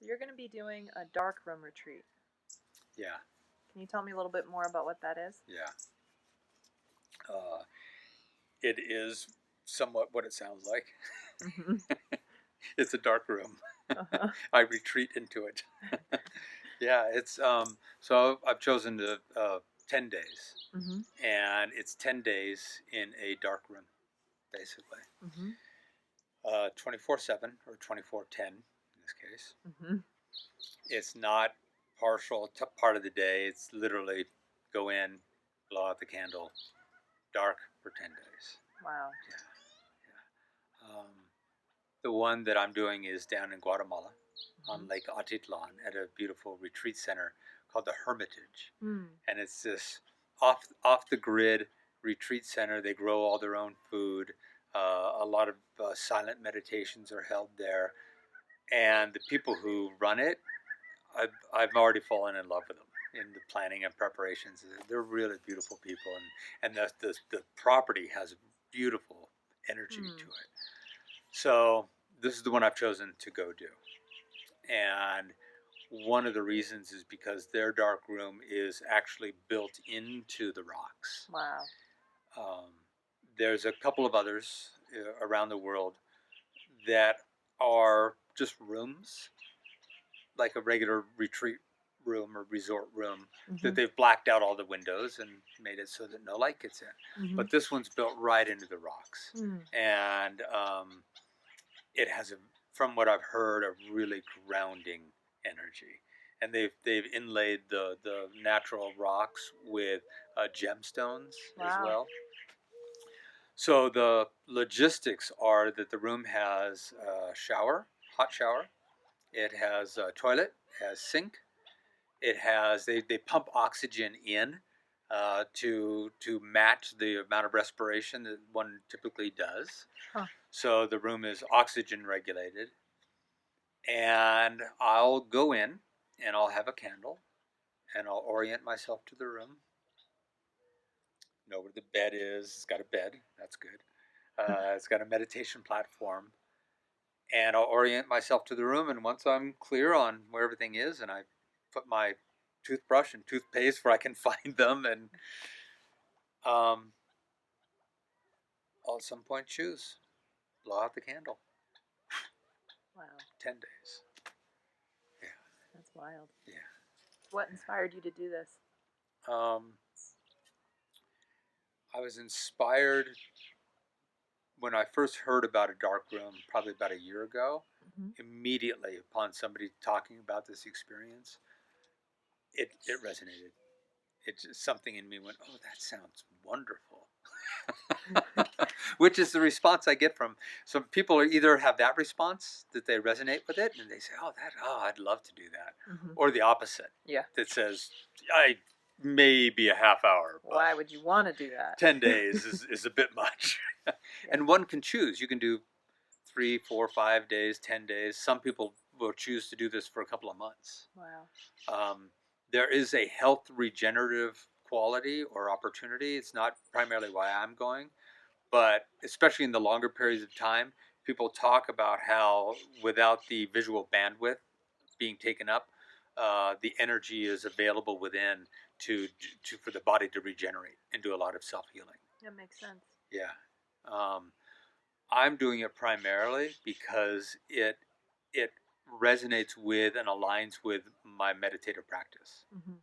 So you're going to be doing a dark room retreat. Yeah. Can you tell me a little bit more about what that is? Yeah. It is somewhat what it sounds like. Mm-hmm. It's a dark room. Uh-huh. I retreat into it. Yeah, it's so I've chosen 10 days, Mm-hmm. and it's 10 days in a dark room, basically. Mm-hmm. 24/7 or 24/10 in this case. Mm-hmm. It's not partial part of the day. It's literally go in, blow out the candle, dark for 10 days. Wow. Yeah, yeah. The one that I'm doing is down in Guatemala Mm-hmm. on Lake Atitlan at a beautiful retreat center called the Hermitage. Mm. And it's this off the grid retreat center. They grow all their own food. A lot of silent meditations are held there, and the people who run it, I've already fallen in love with them in the planning and preparations. They're really beautiful people, and the property has beautiful energy to it. So this is the one I've chosen to go do, and one of the reasons is because their dark room is actually built into the rocks. Wow. Um, there's a couple of others around the world that are just rooms, like a regular retreat room or resort room, Mm-hmm. that they've blacked out all the windows and made it so that no light gets in. Mm-hmm. But this one's built right into the rocks, Mm. and it has from what I've heard, a really grounding energy. And they've inlaid the natural rocks with gemstones as Wow. well. So the logistics are that the room has a shower, hot shower. It has a toilet, it has sink. It has they pump oxygen in to match the amount of respiration that one typically does. Huh. So the room is oxygen regulated, and I'll go in and I'll have a candle and I'll orient myself to the room. Know where the bed is. It's got a bed. That's good. It's got a meditation platform, and I'll orient myself to the room. And once I'm clear on where everything is, and I put my toothbrush and toothpaste where I can find them, and um, I'll at some point choose, blow out the candle. Wow. 10 days. Yeah. That's wild. Yeah. What inspired you to do this? I was inspired when I first heard about a dark room, probably about a year ago. Mm-hmm. Immediately upon somebody talking about this experience, it resonated. It just, something in me went, "Oh, that sounds wonderful," which is the response I get from some people. Either have that response that they resonate with it, and they say, I'd love to do that," Mm-hmm. or the opposite. Yeah. That says, "I maybe a half hour. Why would you want to do that? 10 days is a bit much." Yeah. And one can choose. You can do 3, 4, 5 days, 10 days. Some people will choose to do this for a couple of months. Wow. There is a health regenerative quality or opportunity. It's not primarily why I'm going, but especially in the longer periods of time, people talk about how without the visual bandwidth being taken up, the energy is available within to for the body to regenerate and do a lot of self healing. That makes sense. Yeah. I'm doing it primarily because it resonates with and aligns with my meditative practice. Mm-hmm.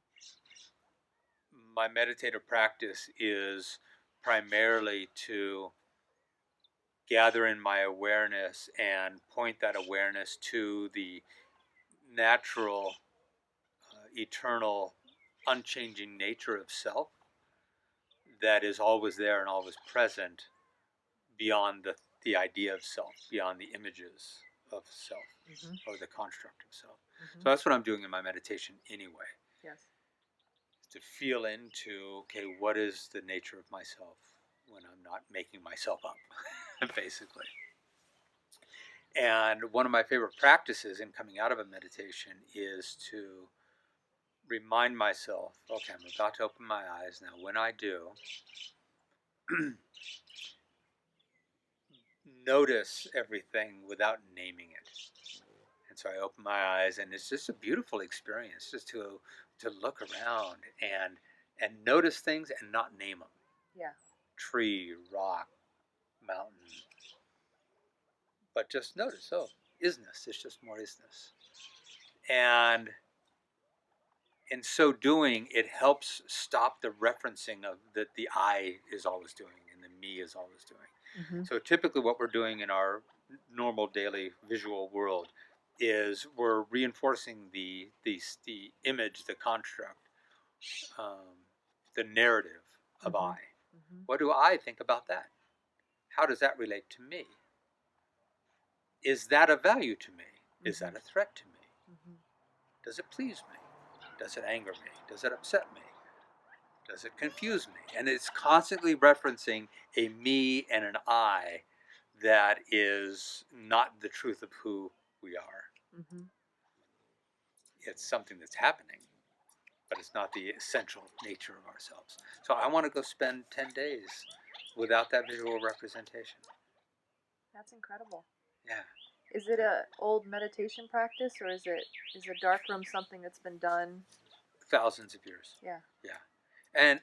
My meditative practice is primarily to gather in my awareness and point that awareness to the natural, eternal, unchanging nature of self that is always there and always present beyond the idea of self, beyond the images of self, mm-hmm. or the construct of self. Mm-hmm. So that's what I'm doing in my meditation anyway. Yes. To feel into, okay, what is the nature of myself when I'm not making myself up, basically. And one of my favorite practices in coming out of a meditation is to remind myself, okay, I'm about to open my eyes now. When I do, notice everything without naming it. And so I open my eyes, and it's just a beautiful experience just to look around and notice things and not name them. Yeah. Tree, rock, mountain, but just notice. Oh, isness. It's just more isness, and in so doing, it helps stop the referencing of that the I is always doing and the me is always doing. Mm-hmm. So typically, what we're doing in our normal daily visual world is we're reinforcing the image, the construct, the narrative of Mm-hmm. I. Mm-hmm. What do I think about that? How does that relate to me? Is that of value to me? Is Mm-hmm. that a threat to me? Mm-hmm. Does it please me? Does it anger me? Does it upset me? Does it confuse me? And it's constantly referencing a me and an I that is not the truth of who we are. Mm-hmm. It's something that's happening, but it's not the essential nature of ourselves. So I want to go spend 10 days without that visual representation. That's incredible. Yeah. Is it a old meditation practice, or is a dark room something that's been done? Thousands of years. Yeah. Yeah. And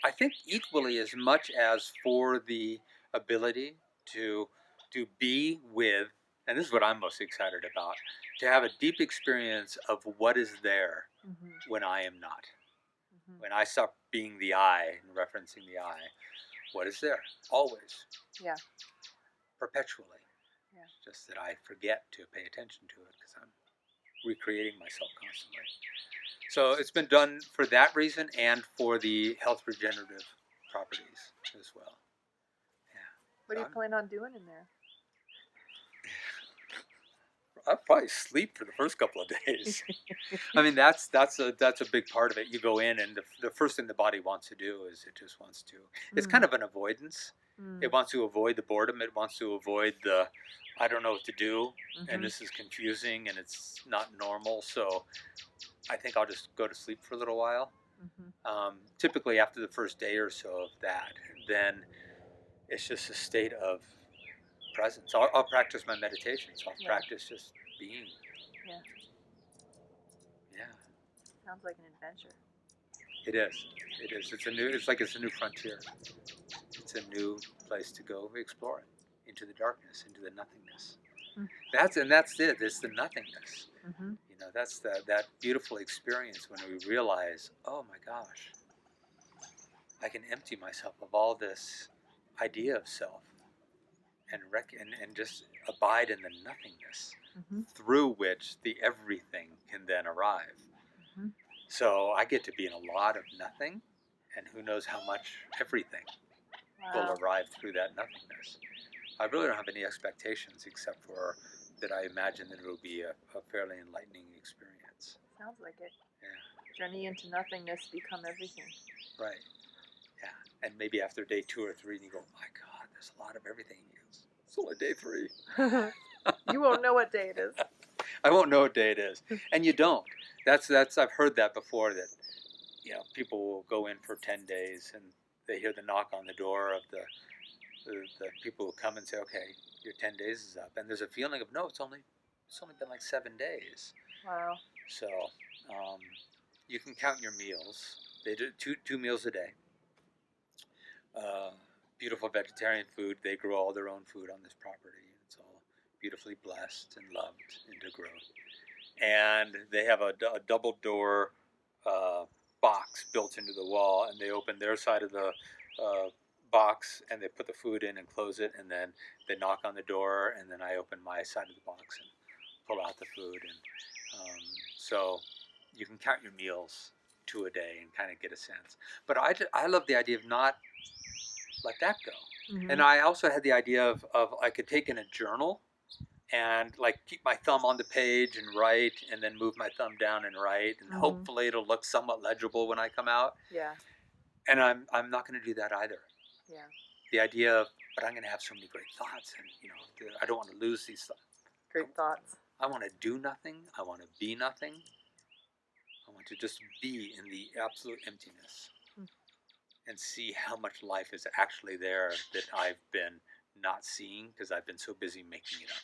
I think equally as much as for the ability to be with, and this is what I'm most excited about, to have a deep experience of what is there Mm-hmm. when I am not. Mm-hmm. When I stop being the I and referencing the I, what is there? Always. Yeah. Perpetually. Yeah. Just that I forget to pay attention to it because I'm recreating myself constantly. So it's been done for that reason and for the health regenerative properties as well. Yeah. What do you So plan on doing in there? I'll probably sleep for the first couple of days. I mean, that's a big part of it. You go in, and the first thing the body wants to do is it just wants to. It's kind of an avoidance. It wants to avoid the boredom. It wants to avoid the, I don't know what to do, and this is confusing, and it's not normal. So I think I'll just go to sleep for a little while. Typically, after the first day or so of that, then it's just a state of presence. I'll practice my meditations. I'll practice just being. Yeah. Yeah. Sounds like an adventure. It is. It is. It's a new. It's like it's a new frontier. It's a new place to go explore it into the darkness, into the nothingness. That's it. It's the nothingness. Mm-hmm. You know, that's that beautiful experience when we realize, oh my gosh, I can empty myself of all this idea of self and and just abide in the nothingness through which the everything can then arrive. Mm-hmm. So I get to be in a lot of nothing, and who knows how much everything will arrive through that nothingness. I really don't have any expectations except for that I imagine that it will be a fairly enlightening experience. Sounds like it. Yeah. Journey into nothingness, become everything. Right. Yeah. And maybe after day 2 or 3, you go, my God, there's a lot of everything. It's only day 3. You won't know what day it is. I won't know what day it is, and you don't. That's I've heard that before. That people will go in for 10 days, and they hear the knock on the door of the people who come and say, "Okay, your 10 days is up," and there's a feeling of no, it's only been like 7 days. Wow. So you can count your meals. They do two meals a day. Beautiful vegetarian food. They grow all their own food on this property. It's all beautifully blessed and loved into growth. And they have a double door box built into the wall, and they open their side of the box and they put the food in and close it, and then they knock on the door, and then I open my side of the box and pull out the food. And so you can count your meals 2 a day and kind of get a sense. But I love the idea of not let that go. Mm-hmm. And I also had the idea of I could take in a journal and like keep my thumb on the page and write, and then move my thumb down and write, and hopefully it'll look somewhat legible when I come out. Yeah. And I'm not going to do that either. Yeah. The idea of, but I'm going to have so many great thoughts, and I don't want to lose these thoughts. Great thoughts. I want to do nothing. I want to be nothing. I want to just be in the absolute emptiness and see how much life is actually there that I've been not seeing because I've been so busy making it up.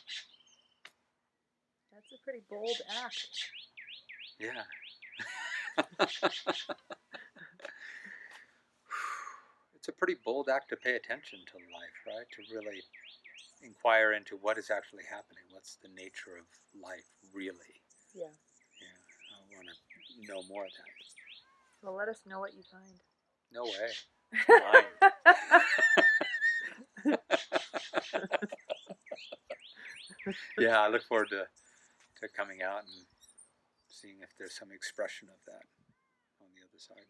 It's a pretty bold act. Yeah. It's a pretty bold act to pay attention to life, right? To really inquire into what is actually happening. What's the nature of life, really? Yeah. Yeah, I want to know more of that. Well, let us know what you find. No way. Mine. Yeah, I look forward to coming out and seeing if there's some expression of that on the other side.